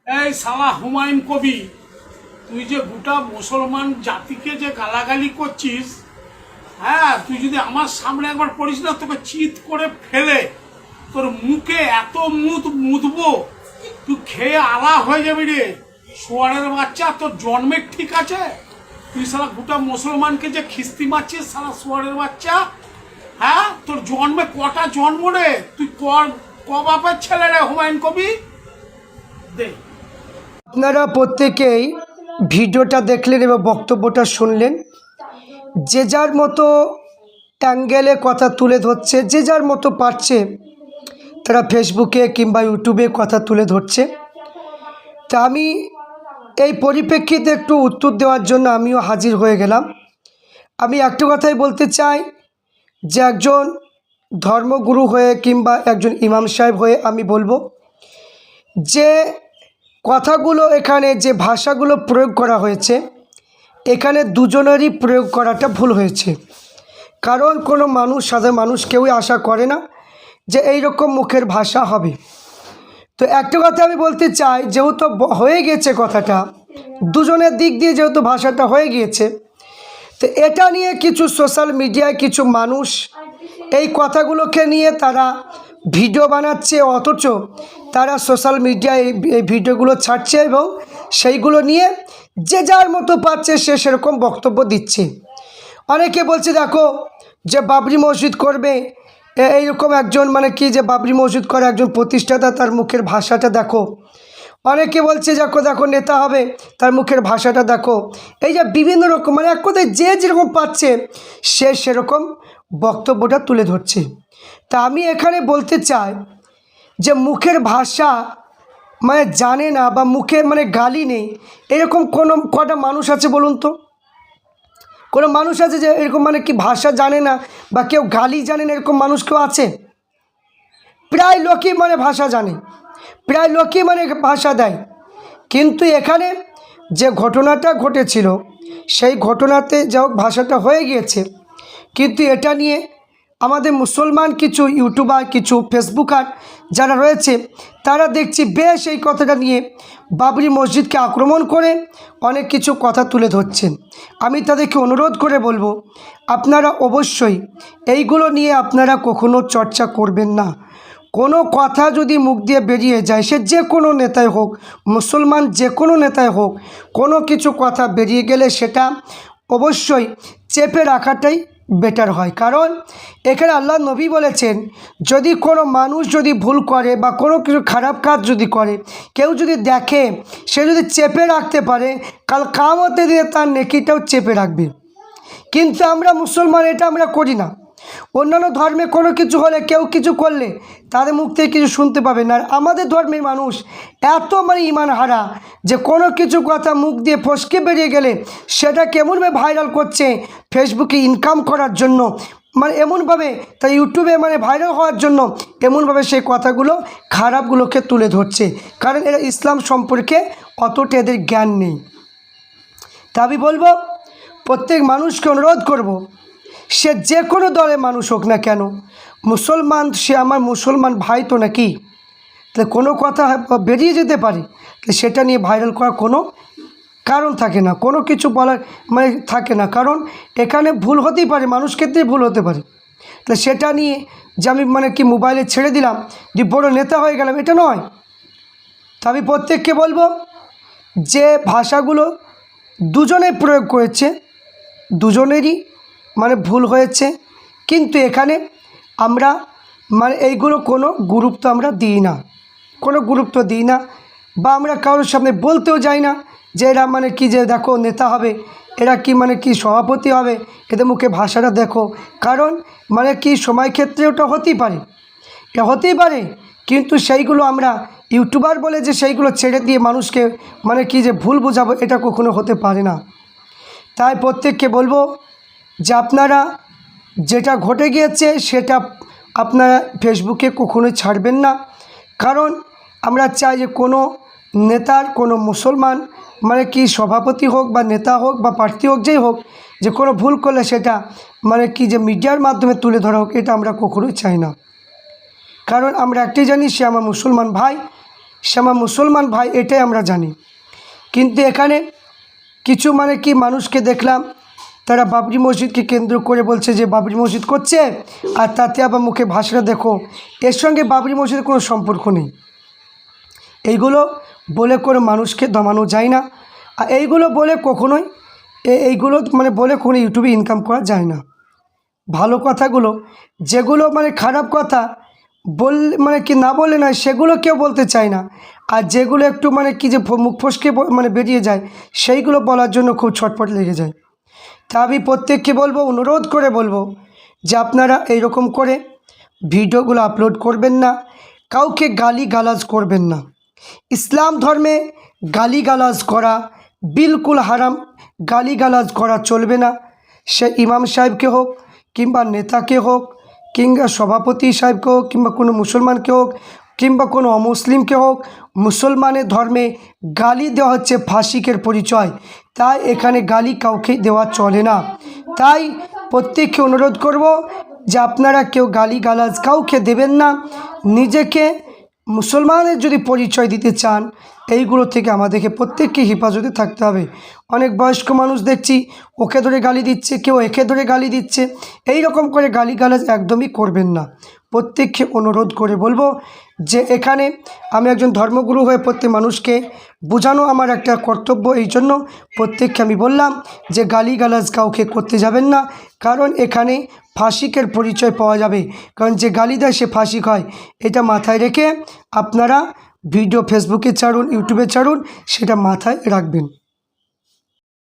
এই শালা হুমায়ুন কবি, তুই যে গোটা মুসলমান জাতিকে যে গালাগালি করছিস, হ্যাঁ, তুই যদি আমার সামনে একবার পড়িস না, তোকে চিৎ করে ফেলে তোর মুখে এত মুতবো, তুই খেয়ে আলা হয়ে যাবি রে সোয়ারের বাচ্চা। তোর জন্মের ঠিক আছে? তুই শালা গোটা মুসলমানকে যে খিস্তি মারছিস শালা সোয়ারের বাচ্চা। হ্যাঁ, তোর জন্মে কটা জন্ম রে? তুই ক বাপের ছেলে রে হুমায়ুন কবি? দে। আপনারা প্রত্যেকেই ভিডিওটা দেখলেন এবং বক্তব্যটা শুনলেন। যে যার মতো অ্যাঙ্গেলে কথা তুলে ধরছে, যে যার মতো পারছে তারা ফেসবুকে কিংবা ইউটিউবে কথা তুলে ধরছে। তা আমি এই পরিপ্রেক্ষিতে একটু উত্তর দেওয়ার জন্য আমিও হাজির হয়ে গেলাম। আমি একটা কথাই বলতে চাই যে একজন ধর্মগুরু হয়ে কিংবা একজন ইমাম সাহেব হয়ে আমি বলবো যে কথাগুলো, এখানে যে ভাষাগুলো প্রয়োগ করা হয়েছে, এখানে দুজনেরই প্রয়োগ করাটা ভুল হয়েছে। কারণ কোনো মানুষ, সাধারণ মানুষ কেউই আশা করে না যে এই রকম মুখের ভাষা হবে। তো একটা কথা আমি বলতে চাই, যেহেতু হয়ে গেছে কথাটা, দুজনের দিক দিয়ে যেহেতু ভাষাটা হয়ে গিয়েছে, তো এটা নিয়ে কিছু সোশ্যাল মিডিয়ায় কিছু মানুষ এই কথাগুলোকে নিয়ে তারা ভিডিও বানাচ্ছে, অথচ তারা সোশ্যাল মিডিয়ায় এই ভিডিওগুলো ছাড়ছে এবং সেইগুলো নিয়ে যে যার মতো পাচ্ছে সে সেরকম বক্তব্য দিচ্ছে। অনেকে বলছে দেখো যে বাবরি মসজিদ করবে, এইরকম একজন কি যে বাবরি মসজিদ করে একজন প্রতিষ্ঠাতা, তার মুখের ভাষাটা দেখো। অনেকে বলছে দেখো দেখো নেতা হবে, তার মুখের ভাষাটা দেখো। এই যে বিভিন্ন রকম এক কথায় যে যেরকম পাচ্ছে সে সেরকম বক্তব্যটা তুলে ধরছে। তা আমি এখানে বলতে চাই যে মুখের ভাষা জানে না বা মুখে গালি নেই, এরকম কটা মানুষ আছে বলুন তো? কোনো মানুষ আছে যে এরকম কি ভাষা জানে না বা কেউ গালি জানে না, এরকম মানুষ কেউ আছে? প্রায় লোকই ভাষা জানে, প্রায় লোকই ভাষা দেয়। কিন্তু এখানে যে ঘটনাটা ঘটেছিল সেই ঘটনাতে যা হোক ভাষাটা হয়ে গিয়েছে, কিন্তু এটা নিয়ে আমাদের মুসলমান কিছু ইউটিউবার, কিছু ফেসবুকার যারা রয়েছে, তারা দেখছি বেশ এই কথাটা নিয়ে বাবরি মসজিদকে আক্রমণ করে অনেক কিছু কথা তুলে ধরছেন। আমি তাদেরকে অনুরোধ করে বলবো, আপনারা অবশ্যই এইগুলো নিয়ে আপনারা কখনো চর্চা করবেন না। কোনো কথা যদি মুখ দিয়ে বেরিয়ে যায়, সে যে কোনো নেতাই হোক, মুসলমান যে কোনো নেতাই হোক, কোনো কিছু কথা বেরিয়ে গেলে সেটা অবশ্যই চেপে রাখাটাই বেটার হয়। কারণ এখানে আল্লাহ নবী বলেছেন, যদি কোনো মানুষ যদি ভুল করে বা কোনো কিছু খারাপ কাজ যদি করে, কেউ যদি দেখে, সে যদি চেপে রাখতে পারে, কাল কিয়ামতের দিনে তার নেকিটাও চেপে রাখবে। কিন্তু আমরা মুসলমান এটা আমরা করি না। অন্যান্য ধর্মে কোনো কিছু হলে, কেউ কিছু করলে তাদের মুখ থেকে কিছু শুনতে পাবে না। আর আমাদের ধর্মের মানুষ এত ইমান হারা যে কোনো কিছু কথা মুখ দিয়ে ফসকে বেরিয়ে গেলে সেটা কেমনভাবে ভাইরাল করছে ফেসবুকে ইনকাম করার জন্য, এমনভাবে তাই ইউটিউবে ভাইরাল হওয়ার জন্য এমনভাবে সেই কথাগুলো খারাপগুলোকে তুলে ধরছে। কারণ এরা ইসলাম সম্পর্কে অতটা এদের জ্ঞান নেই। তা আমি বলবো, প্রত্যেক মানুষকে অনুরোধ করব, সে যে কোনো দলের মানুষ হোক না কেন, মুসলমান, সে আমার মুসলমান ভাই তো নাকি? তাহলে কোনো কথা বেরিয়ে যেতে পারে, সেটা নিয়ে ভাইরাল করার কোনো কারণ থাকে না, কোনো কিছু বলার থাকে না। কারণ এখানে ভুল হতেই পারে, মানুষ ক্ষেত্রে ভুল হতে পারে। তাহলে সেটা নিয়ে যে আমি মোবাইলে ছেড়ে দিলাম, যে বড় নেতা হয়ে গেলাম, এটা নয়। তা আমি প্রত্যেককে বলবো যে ভাষাগুলো দুজনে প্রয়োগ করেছে, দুজনেরই ভুল হয়েছে। কিন্তু এখানে আমরা এইগুলো কোনো গুরুত্ব আমরা দিই না, কোনো গুরুত্ব দিই না, বা আমরা কারোর সামনে বলতেও যাই না যে এরা কি যে দেখো নেতা হবে, এরা কি কি সভাপতি হবে, এদের মুখে ভাষাটা দেখো। কারণ কি সময় ক্ষেত্রে ওটা হতেই পারে, এটা হতেই পারে, কিন্তু সেইগুলো আমরা ইউটিউবার বলে যে সেইগুলো ছেড়ে দিয়ে মানুষকে কি যে ভুল বোঝাবো, এটা কখনো হতে পারে না। তাই প্রত্যেককে বলবো যে আপনারা যেটা ঘটে গিয়েছে সেটা আপনারা ফেসবুকে কখনোই ছাড়বেন না। কারণ আমরা চাই যে কোনো নেতার, কোনো মুসলমান সভাপতি হোক বা নেতা হোক বা প্রার্থী হোক, যেই হোক, যে কোনো ভুল করলে সেটা যে মিডিয়ার মাধ্যমে তুলে ধরা হোক, এটা আমরা কখনোই চাই না। কারণ আমরা একটাই জানি, সে আমার মুসলমান ভাই, সে আমার মুসলমান ভাই, এটাই আমরা জানি। কিন্তু এখানে কিছু মানে কি মানুষকে দেখলাম, তারা বাবরি মসজিদকে কেন্দ্র করে বলছে যে বাবরি মসজিদ করছে, আর তাতে আবার মুখে ভাষা দেখো, এর সঙ্গে বাবরি মসজিদের কোনো সম্পর্ক নেই। এইগুলো বলে করে মানুষকে দমানো যায় না, আর এইগুলো বলে কখনোই এইগুলো মানে বলে কোনো ইউটিউবে ইনকাম করা যায় না। ভালো কথাগুলো, যেগুলো মানে খারাপ কথা মানে কি না বলে নয়, সেগুলো কেউ বলতে চায় না। আর যেগুলো একটু মানে কি যে মুখ ফসকে মানে বেরিয়ে যায়, সেইগুলো বলার জন্য খুব ছটফট লেগে যায়। তা আমি প্রত্যেককে বলবো, অনুরোধ করে বলবো যে আপনারা এইরকম করে ভিডিওগুলো আপলোড করবেন না, কাউকে গালিগালাজ করবেন না। ইসলাম ধর্মে গালিগালাজ করা বিলকুল হারাম, গালিগালাজ করা চলবে না। সে ইমাম সাহেবকে হোক, কিংবা নেতাকে হোক, কিংবা সভাপতি সাহেবকে হোক, কিংবা কোনো মুসলমানকে হোক, কিংবা কোনো অমুসলিমকে হোক। মুসলমানের ধর্মে গালি দেওয়া হচ্ছে ফাসিকের পরিচয়, তাই এখানে গালি কাউকে দেওয়া চলে না। তাই প্রত্যেককে অনুরোধ করব যে আপনারা কেউ গালিগালাজ কাউকে দেবেন না। নিজেকে মুসলমানের যদি পরিচয় দিতে চান, এইগুলো থেকে আমাদেরকে প্রত্যেককে হেফাজতে থাকতে হবে। অনেক বয়স্ক মানুষ দেখছি ওকে ধরে গালি দিচ্ছে, কেউ একে ধরে গালি দিচ্ছে। এই রকম করে গালিগালাজ একদমই করবেন না। প্রত্যেককে অনুরোধ করে বলবো যে এখানে আমি একজন ধর্মগুরু হয়ে প্রত্যেক মানুষকে বোঝানো আমার একটা কর্তব্য, এই জন্য প্রত্যেককে আমি বললাম যে গালিগালাজ কাউকে করতে যাবেন না, কারণ এখানে ফাসিকের পরিচয় পাওয়া যাবে। কারণ যে গালি দেয় সে ফাসিক হয়, এটা মাথায় রেখে আপনারা ভিডিও ফেসবুকে ছাড়ুন, ইউটিউবে ছাড়ুন, সেটা মাথায় রাখবেন।